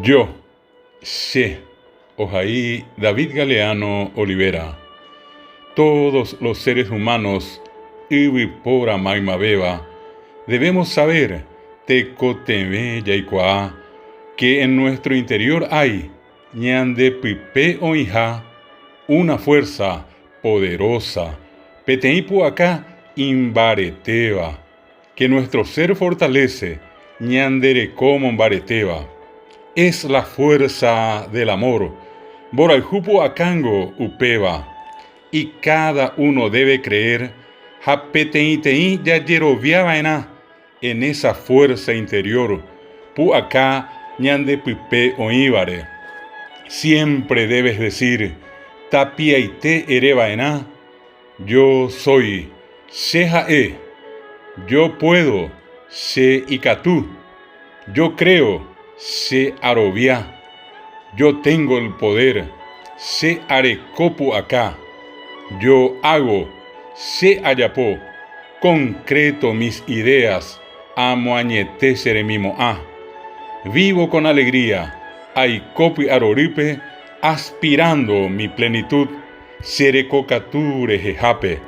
Yo, She, Ojaí David Galeano Olivera. Todos los seres humanos, Iwi Pora Maima Beba, debemos saber, Tecoteme Yaikua, que en nuestro interior hay, Ñande Pipe Oija, una fuerza poderosa, Peteipu acá, Imbareteba, que nuestro ser fortalece, Ñandere como Imbareteba. Es la fuerza del amor, Boraijupo Akango Upeba, y cada uno debe creer, Hapeteitei Yayeroviabaena, en esa fuerza interior, Pu acá Ñande Pipe Oíbare. Siempre debes decir, Tapiaite Erebaena, yo soy, Shehae, yo puedo, She Ikatú, yo creo, She Arobia, yo tengo el poder, She Arecopu acá, yo hago, She Ayapó, concreto mis ideas, amo añete seremimo a, vivo con alegría, Aikopi Aroripe, aspirando mi plenitud, Serecocature Jejape.